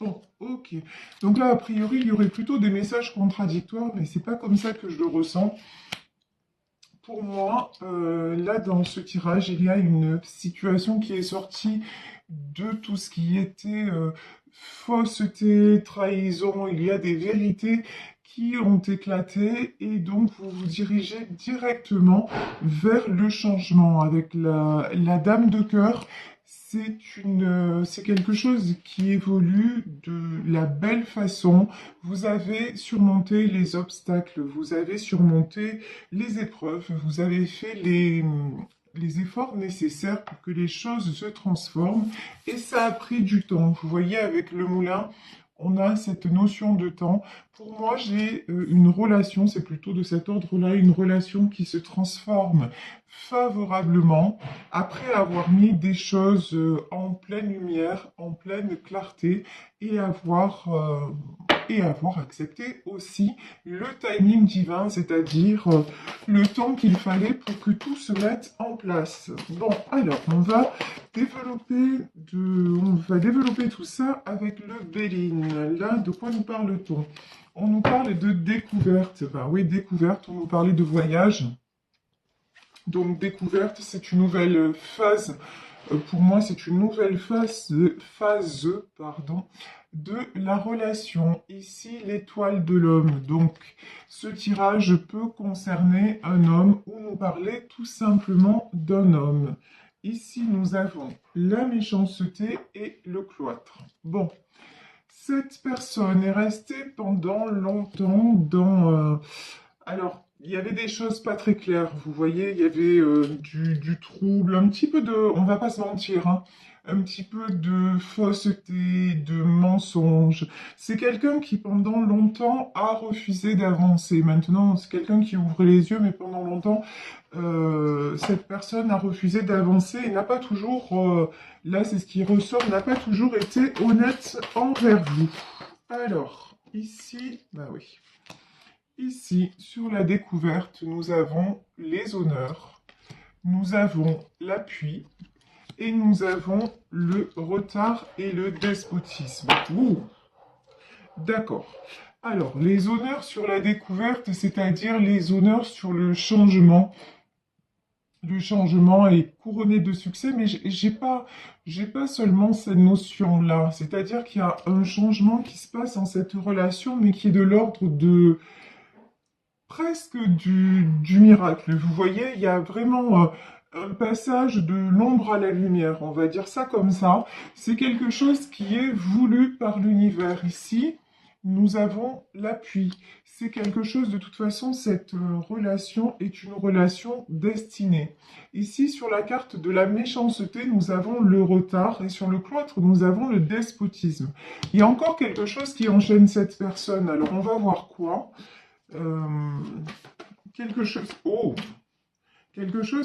Bon, ok. Donc là, a priori, il y aurait plutôt des messages contradictoires, mais c'est pas comme ça que je le ressens. Pour moi, là, dans ce tirage, il y a une situation qui est sortie de tout ce qui était fausseté, trahison. Il y a des vérités qui ont éclaté et donc vous vous dirigez directement vers le changement avec la dame de cœur. C'est quelque chose qui évolue de la belle façon. Vous avez surmonté les obstacles, vous avez surmonté les épreuves, vous avez fait les efforts nécessaires pour que les choses se transforment et ça a pris du temps. Vous voyez, avec le moulin, on a cette notion de temps. Pour moi, j'ai une relation, c'est plutôt de cet ordre-là, une relation qui se transforme favorablement après avoir mis des choses en pleine lumière, en pleine clarté et avoir accepté aussi le timing divin, c'est-à-dire le temps qu'il fallait pour que tout se mette en place. Bon, alors, on va développer tout ça avec le Béline. Là, de quoi nous parle-t-on? On nous parle de découverte. Ben oui, découverte, on nous parlait de voyage. Donc, découverte, c'est une nouvelle phase. Pour moi, c'est une nouvelle phase, pardon, de la relation. Ici, l'étoile de l'homme. Donc, ce tirage peut concerner un homme ou nous parler tout simplement d'un homme. Ici, nous avons la méchanceté et le cloître. Bon, cette personne est restée pendant longtemps alors, il y avait des choses pas très claires, vous voyez, il y avait du trouble, un petit peu on va pas se mentir, hein, un petit peu de fausseté, de mensonge. C'est quelqu'un qui pendant longtemps a refusé d'avancer. Maintenant, c'est quelqu'un qui ouvre les yeux, mais pendant longtemps, cette personne a refusé d'avancer et n'a pas toujours, là c'est ce qui ressort, n'a pas toujours été honnête envers vous. Alors, ici, bah oui. Ici, sur la découverte, nous avons les honneurs, nous avons l'appui et nous avons le retard et le despotisme. Ouh, d'accord. Alors, les honneurs sur la découverte, c'est-à-dire les honneurs sur le changement. Le changement est couronné de succès, mais j'ai pas seulement cette notion-là. C'est-à-dire qu'il y a un changement qui se passe dans cette relation, mais qui est de l'ordre de presque du miracle. Vous voyez, il y a vraiment un passage de l'ombre à la lumière, on va dire ça comme ça. C'est quelque chose qui est voulu par l'univers. Ici, nous avons l'appui. C'est quelque chose, de toute façon, cette relation est une relation destinée. Ici, sur la carte de la méchanceté, nous avons le retard et sur le cloître, nous avons le despotisme. Il y a encore quelque chose qui enchaîne cette personne. Alors, on va voir quoi. Euh, quelque chose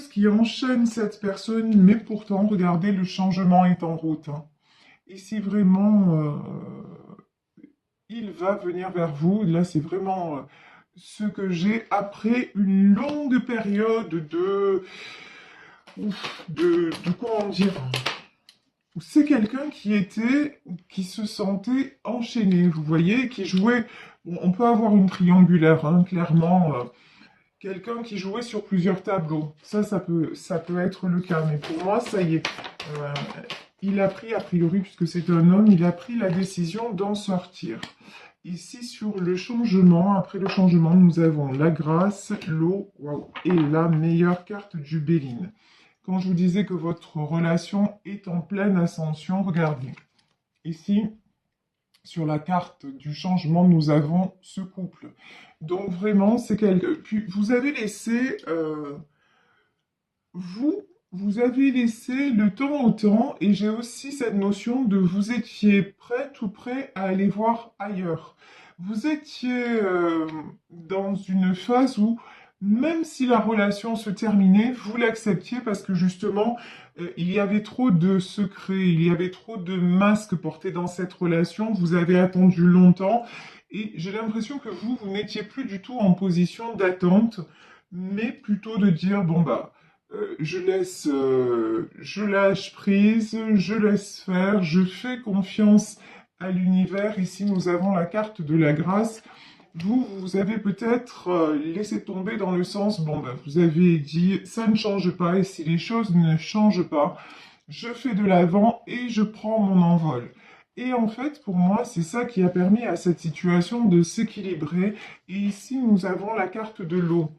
qui enchaîne cette personne, mais pourtant, regardez, le changement est en route, hein. Ici, vraiment, il va venir vers vous. Là, c'est vraiment ce que j'ai après une longue période comment dire, c'est quelqu'un qui se sentait enchaîné, vous voyez, qui jouait, bon, on peut avoir une triangulaire, hein, clairement, quelqu'un qui jouait sur plusieurs tableaux. Ça peut être le cas, mais pour moi, ça y est. Euh, il a pris, a priori, puisque c'est un homme, il a pris la décision d'en sortir. Ici, sur le changement, après le changement, nous avons la grâce, l'eau, waouh, et la meilleure carte du Béline. Quand je vous disais que votre relation est en pleine ascension, regardez. Ici, sur la carte du changement, nous avons ce couple. Donc vraiment, c'est quelque... Puis vous avez laissé... vous, vous avez laissé le temps au temps, et j'ai aussi cette notion de vous étiez prêt, tout prêt à aller voir ailleurs. Vous étiez dans une phase où, même si la relation se terminait, vous l'acceptiez parce que justement, il y avait trop de secrets, il y avait trop de masques portés dans cette relation, vous avez attendu longtemps, et j'ai l'impression que vous n'étiez plus du tout en position d'attente, mais plutôt de dire, bon bah, je lâche prise, je laisse faire, je fais confiance à l'univers. Ici, nous avons la carte de la grâce. Vous avez peut-être laissé tomber dans le sens, bon, ben, vous avez dit, ça ne change pas, et si les choses ne changent pas, je fais de l'avant et je prends mon envol. Et en fait, pour moi, c'est ça qui a permis à cette situation de s'équilibrer. Et ici, nous avons la carte de l'eau.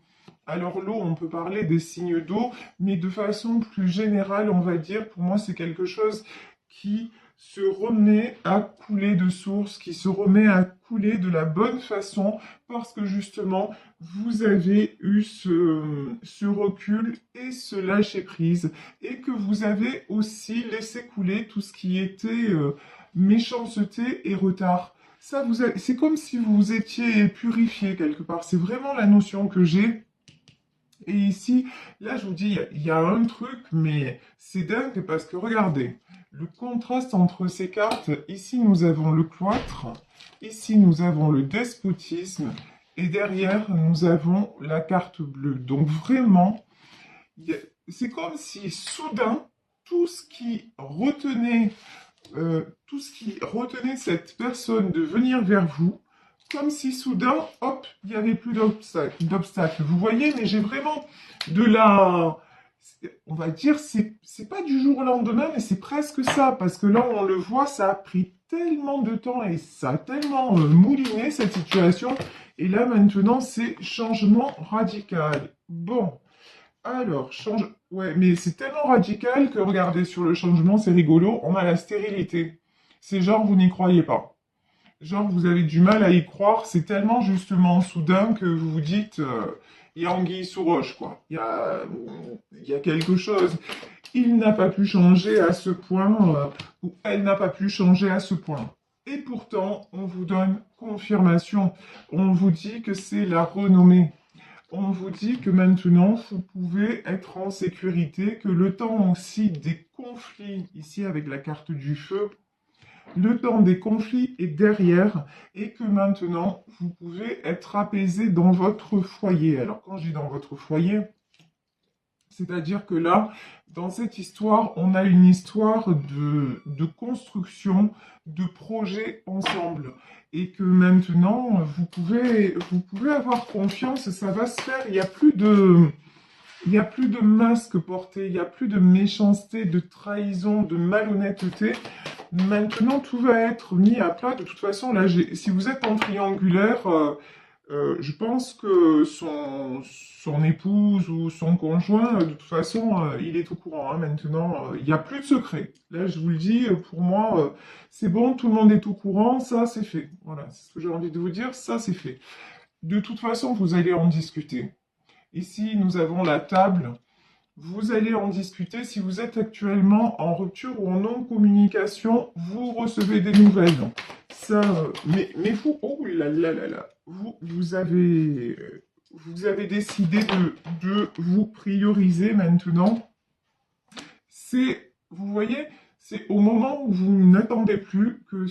Alors l'eau, on peut parler des signes d'eau, mais de façon plus générale, on va dire, pour moi, c'est quelque chose qui se remet à couler de source, qui se remet à couler de la bonne façon, parce que justement, vous avez eu ce recul et ce lâcher-prise, et que vous avez aussi laissé couler tout ce qui était méchanceté et retard. Ça, c'est comme si vous étiez purifié quelque part. C'est vraiment la notion que j'ai. Et ici, là, je vous dis, il y a un truc, mais c'est dingue parce que regardez, le contraste entre ces cartes, ici nous avons le cloître, ici nous avons le despotisme, et derrière nous avons la carte bleue. Donc vraiment, c'est comme si soudain, tout ce qui retenait, cette personne de venir vers vous, comme si soudain, hop, il n'y avait plus d'obstacle. Vous voyez, mais j'ai vraiment de la... On va dire, c'est pas du jour au lendemain, mais c'est presque ça. Parce que là, on le voit, ça a pris tellement de temps et ça a tellement mouliné cette situation. Et là, maintenant, c'est changement radical. Bon, alors, ouais, mais c'est tellement radical que, regardez, sur le changement, c'est rigolo, on a la stérilité. C'est genre, vous n'y croyez pas. Genre, vous avez du mal à y croire, c'est tellement justement soudain que vous vous dites, il y a anguille sous roche, quoi. Il y a quelque chose. Il n'a pas pu changer à ce point, ou elle n'a pas pu changer à ce point. Et pourtant, on vous donne confirmation. On vous dit que c'est la renommée. On vous dit que maintenant, vous pouvez être en sécurité, que le temps aussi des conflits, ici avec la carte du feu, le temps des conflits est derrière et que maintenant, vous pouvez être apaisé dans votre foyer. Alors, quand je dis dans votre foyer, c'est-à-dire que là, dans cette histoire, on a une histoire de construction, de projet ensemble. Et que maintenant, vous pouvez avoir confiance, ça va se faire. Il n'y a plus de masque porté, il n'y a plus de méchanceté, de trahison, de malhonnêteté. Maintenant, tout va être mis à plat. De toute façon, là, si vous êtes en triangulaire, je pense que son épouse ou son conjoint, de toute façon, il est au courant. Hein, maintenant, il n'y a plus de secret. Là, je vous le dis, pour moi, c'est bon, tout le monde est au courant, ça, c'est fait. Voilà, c'est ce que j'ai envie de vous dire, ça, c'est fait. De toute façon, vous allez en discuter. Ici, nous avons la table. Vous allez en discuter. Si vous êtes actuellement en rupture ou en non-communication, vous recevez des nouvelles. Ça, mais vous, oh là là là là, vous avez décidé de vous prioriser maintenant. Vous voyez, c'est au moment où vous n'attendez plus que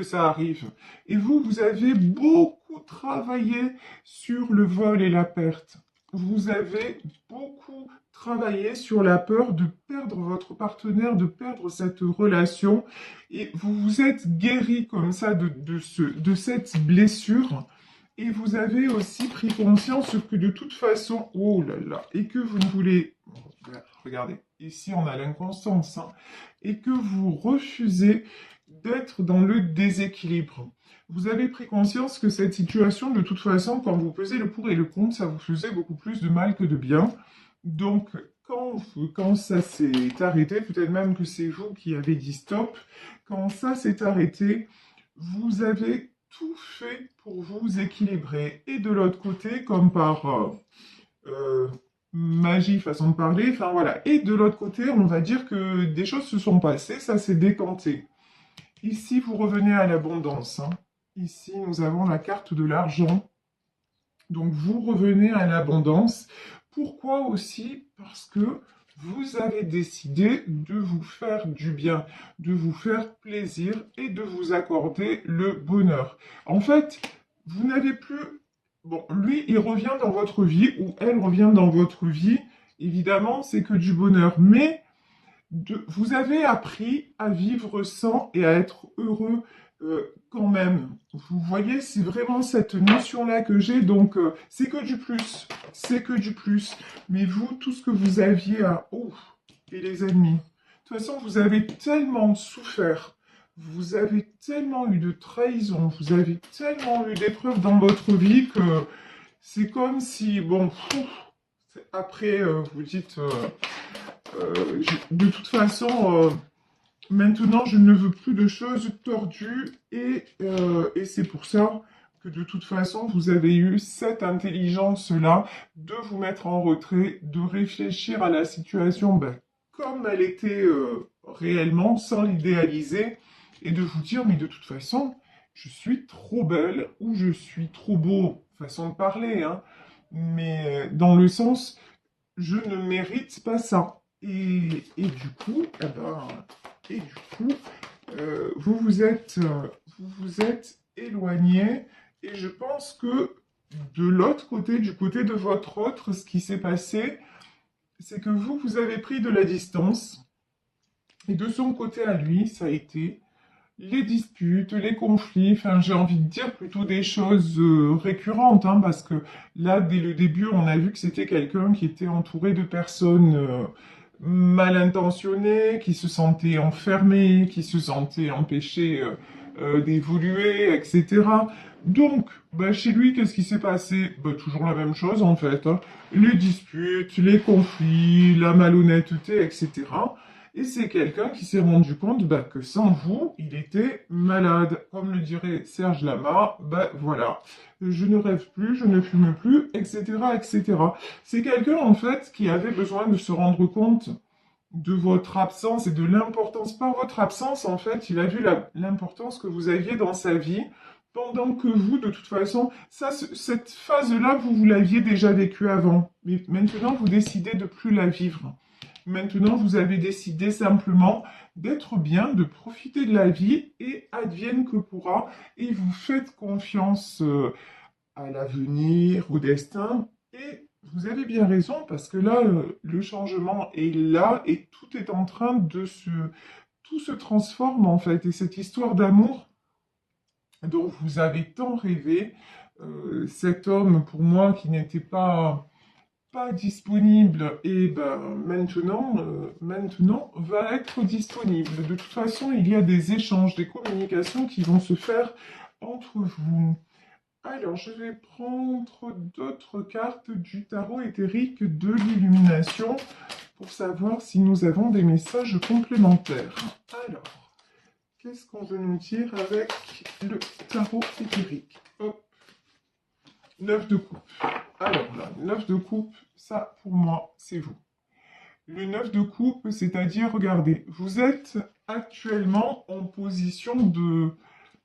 ça arrive. Et vous avez beaucoup travaillé sur le vol et la perte. Vous avez beaucoup travaillé sur la peur de perdre votre partenaire, de perdre cette relation. Et vous vous êtes guéri comme ça de cette blessure. Et vous avez aussi pris conscience que de toute façon, oh là là, et que vous ne voulez... Regardez, ici on a l'inconstance, hein, et que vous refusez d'être dans le déséquilibre. Vous avez pris conscience que cette situation, de toute façon, quand vous pesez le pour et le contre, ça vous faisait beaucoup plus de mal que de bien. Donc, quand ça s'est arrêté, peut-être même que c'est vous qui avez dit stop, quand ça s'est arrêté, vous avez tout fait pour vous équilibrer. Et de l'autre côté, comme par magie, façon de parler, enfin voilà. Et de l'autre côté, on va dire que des choses se sont passées, ça s'est décanté. Ici, vous revenez à l'abondance. Hein. Ici, nous avons la carte de l'argent. Donc, vous revenez à l'abondance. Pourquoi aussi? Parce que vous avez décidé de vous faire du bien, de vous faire plaisir et de vous accorder le bonheur. En fait, vous n'avez plus... Bon, lui, il revient dans votre vie ou elle revient dans votre vie. Évidemment, c'est que du bonheur. Mais vous avez appris à vivre sans et à être heureux quand même. Vous voyez, c'est vraiment cette notion-là que j'ai, donc c'est que du plus, c'est que du plus. Mais vous, tout ce que vous aviez à... Oh, et les ennemis. De toute façon, vous avez tellement souffert, vous avez tellement eu de trahison, vous avez tellement eu d'épreuves dans votre vie que c'est comme si, bon, après, vous dites, de toute façon, maintenant, je ne veux plus de choses tordues et c'est pour ça que de toute façon, vous avez eu cette intelligence-là de vous mettre en retrait, de réfléchir à la situation ben, comme elle était réellement, sans l'idéaliser, et de vous dire, mais de toute façon, je suis trop belle ou je suis trop beau, façon de parler, hein, mais dans le sens, je ne mérite pas ça. Et du coup, eh ben, et du coup, vous vous êtes éloigné. Et je pense que de l'autre côté, du côté de votre autre, ce qui s'est passé, c'est que vous avez pris de la distance. Et de son côté à lui, ça a été les disputes, les conflits, enfin j'ai envie de dire plutôt des choses récurrentes, hein, parce que là, dès le début, on a vu que c'était quelqu'un qui était entouré de personnes mal intentionnées, qui se sentaient enfermées, qui se sentaient empêchées d'évoluer, etc. Donc, bah, chez lui, qu'est-ce qui s'est passé? Bah, toujours la même chose en fait, hein. Les disputes, les conflits, la malhonnêteté, etc. Et c'est quelqu'un qui s'est rendu compte bah, que sans vous, il était malade. Comme le dirait Serge Lama, bah voilà, je ne rêve plus, je ne fume plus, etc., etc. C'est quelqu'un en fait qui avait besoin de se rendre compte de votre absence et de l'importance. Par votre absence, en fait, il a vu l'importance que vous aviez dans sa vie, pendant que vous, de toute façon, ça, cette phase-là, vous l'aviez déjà vécue avant. Mais maintenant, vous décidez de plus la vivre. Maintenant, vous avez décidé simplement d'être bien, de profiter de la vie et advienne que pourra. Et vous faites confiance à l'avenir, au destin. Et vous avez bien raison parce que là, le changement est là et tout est en train de se... Tout se transforme en fait. Et cette histoire d'amour dont vous avez tant rêvé, cet homme pour moi qui n'était pas disponible et ben maintenant va être disponible. De toute façon, il y a des échanges, des communications qui vont se faire entre vous. Alors, je vais prendre d'autres cartes du tarot éthérique de l'illumination pour savoir si nous avons des messages complémentaires. Alors, qu'est-ce qu'on veut nous dire avec le tarot éthérique? Hop, 9 de coupe. Alors là, 9 de coupe, ça pour moi, c'est vous. Le 9 de coupe, c'est-à-dire, regardez, vous êtes actuellement en position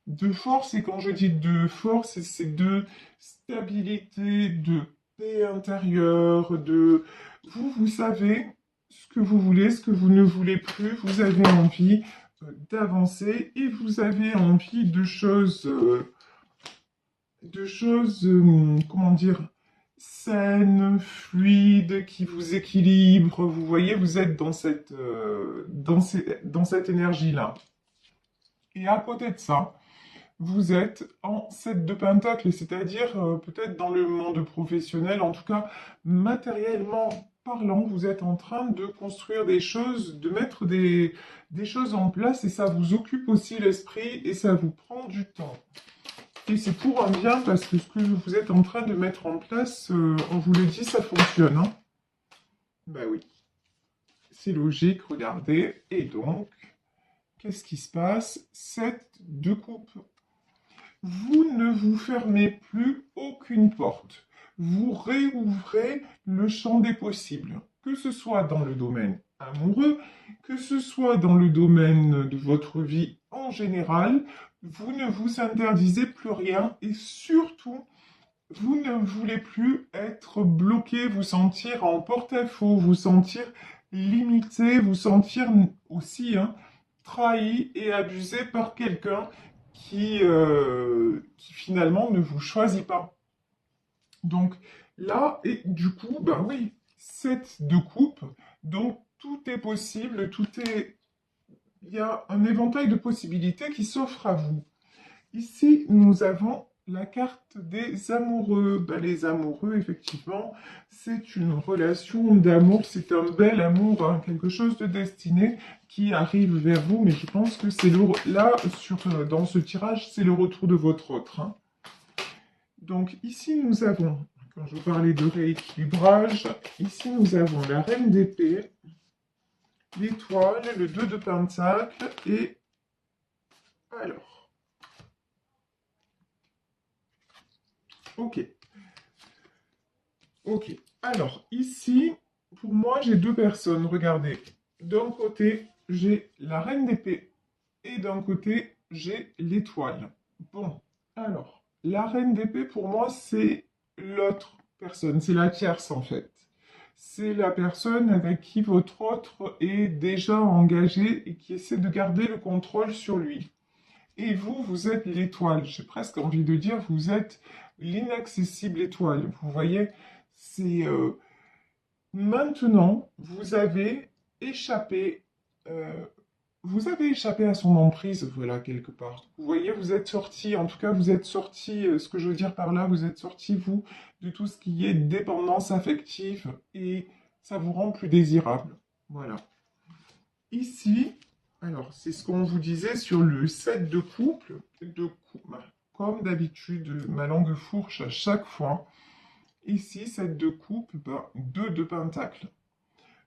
de force, et quand je dis de force, c'est de stabilité, de paix intérieure, de... Vous savez ce que vous voulez, ce que vous ne voulez plus, vous avez envie d'avancer, et vous avez envie comment dire, saines, fluides, qui vous équilibrent. Vous voyez, vous êtes dans dans cette énergie-là. Et à côté de ça, vous êtes en 7 de pentacle, c'est-à-dire peut-être dans le monde professionnel, en tout cas matériellement parlant, vous êtes en train de construire des choses, de mettre des choses en place et ça vous occupe aussi l'esprit et ça vous prend du temps. Et c'est pour un bien parce que ce que vous êtes en train de mettre en place, on vous le dit, ça fonctionne, hein. Ben oui, c'est logique, regardez. Et donc, qu'est-ce qui se passe? 7 de coupe. Vous ne vous fermez plus aucune porte. Vous réouvrez le champ des possibles, que ce soit dans le domaine amoureux, que ce soit dans le domaine de votre vie en général. Vous ne vous interdisez plus rien et surtout, vous ne voulez plus être bloqué, vous sentir en porte-à-faux, vous sentir limité, vous sentir aussi hein, trahi et abusé par quelqu'un qui finalement ne vous choisit pas. Donc là, et du coup, ben oui, 7 de coupe, donc tout est possible, il y a un éventail de possibilités qui s'offre à vous. Ici, nous avons la carte des amoureux. Ben, les amoureux, effectivement, c'est une relation d'amour, c'est un bel amour, hein, quelque chose de destiné qui arrive vers vous, mais je pense que c'est là, dans ce tirage, c'est le retour de votre autre, hein. Donc ici, nous avons, quand je vous parlais de rééquilibrage, ici nous avons la reine d'épée, l'étoile, le 2 de pentacle et alors, ok, ok. Alors ici, pour moi, j'ai deux personnes. Regardez, d'un côté, j'ai la reine d'épée et d'un côté, j'ai l'étoile. Bon, alors, la reine d'épée, pour moi, c'est l'autre personne, c'est la tierce en fait. C'est la personne avec qui votre autre est déjà engagé et qui essaie de garder le contrôle sur lui. Et vous, vous êtes l'étoile. J'ai presque envie de dire, vous êtes l'inaccessible étoile. Vous voyez, c'est maintenant, échappé, euh, vous avez échappé à son emprise, voilà, quelque part. Vous voyez, vous êtes sorti, en tout cas, vous êtes sorti, ce que je veux dire par là, vous êtes sorti, vous, de tout ce qui est dépendance affective et ça vous rend plus désirable. Voilà. Ici, alors, c'est ce qu'on vous disait sur le 7 de couple, comme d'habitude, ma langue fourche à chaque fois. Ici, 7 de couple, 2 de pentacle.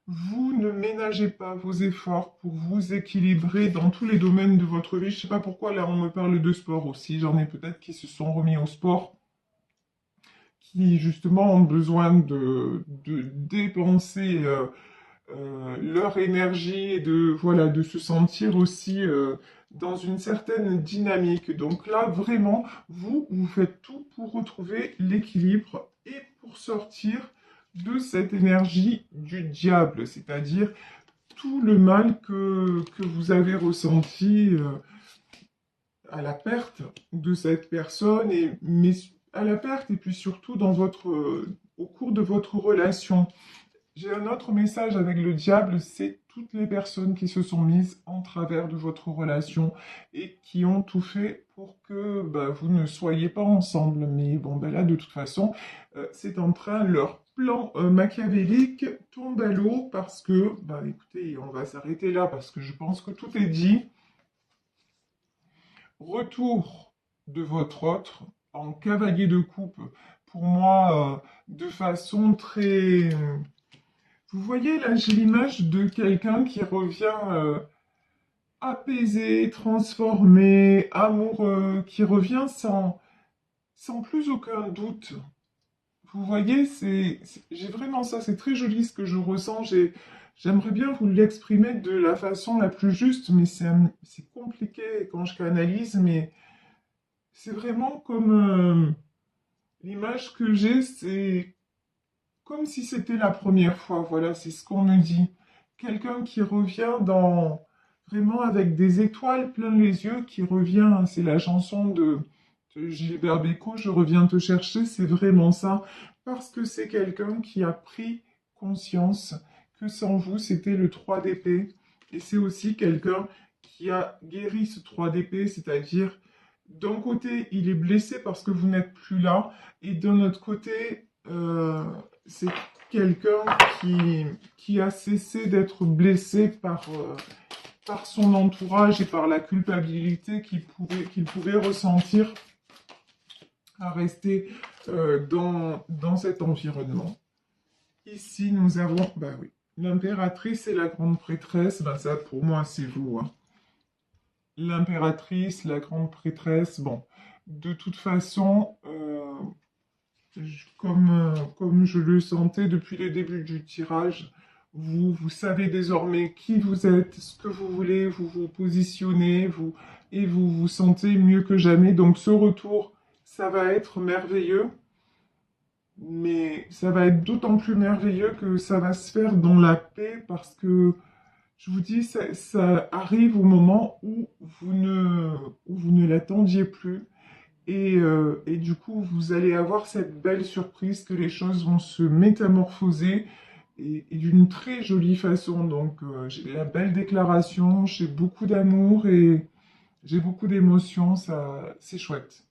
Vous ne ménagez pas vos efforts pour vous équilibrer dans tous les domaines de votre vie. Je ne sais pas pourquoi là on me parle de sport aussi. J'en ai peut-être qui se sont remis au sport, qui justement ont besoin de dépenser leur énergie et voilà, de se sentir aussi dans une certaine dynamique. Donc là, vraiment, vous faites tout pour retrouver l'équilibre et pour sortir de cette énergie du diable, c'est-à-dire tout le mal que vous avez ressenti à la perte de cette personne, mais à la perte et puis surtout au cours de votre relation. J'ai un autre message avec le diable, c'est toutes les personnes qui se sont mises en travers de votre relation et qui ont tout fait pour que vous ne soyez pas ensemble. Mais bon, là, de toute façon, c'est en train, leur plan machiavélique tombe à l'eau parce que, écoutez, on va s'arrêter là parce que je pense que tout est dit. Retour de votre autre en cavalier de coupe, pour moi, de façon très... Vous voyez, là, j'ai l'image de quelqu'un qui revient apaisé, transformé, amoureux, qui revient sans plus aucun doute. Vous voyez, j'ai vraiment ça, c'est très joli ce que je ressens. J'aimerais bien vous l'exprimer de la façon la plus juste, mais c'est compliqué quand je canalise, mais c'est vraiment comme l'image que j'ai, c'est comme si c'était la première fois, voilà, c'est ce qu'on me dit. Quelqu'un qui revient vraiment avec des étoiles plein les yeux, qui revient, c'est la chanson de Gilbert Bécaud, Je reviens te chercher, c'est vraiment ça, parce que c'est quelqu'un qui a pris conscience que sans vous, c'était le 3 d'épée, et c'est aussi quelqu'un qui a guéri ce 3 d'épée, c'est-à-dire, d'un côté, il est blessé parce que vous n'êtes plus là, et d'un autre côté, c'est quelqu'un qui a cessé d'être blessé par son entourage et par la culpabilité qu'il pouvait ressentir à rester dans cet environnement. Ici, nous avons, oui, l'impératrice et la grande prêtresse, ça pour moi c'est vous, hein. L'impératrice, la grande prêtresse, bon, de toute façon, comme je le sentais depuis le début du tirage, vous savez désormais qui vous êtes, ce que vous voulez, vous vous positionnez, et vous vous sentez mieux que jamais. Donc ce retour, ça va être merveilleux, mais ça va être d'autant plus merveilleux que ça va se faire dans la paix parce que, je vous dis, ça arrive au moment où vous ne l'attendiez plus. Et du coup, vous allez avoir cette belle surprise que les choses vont se métamorphoser et d'une très jolie façon. Donc, j'ai la belle déclaration, j'ai beaucoup d'amour et J'ai beaucoup d'émotions, ça, c'est chouette.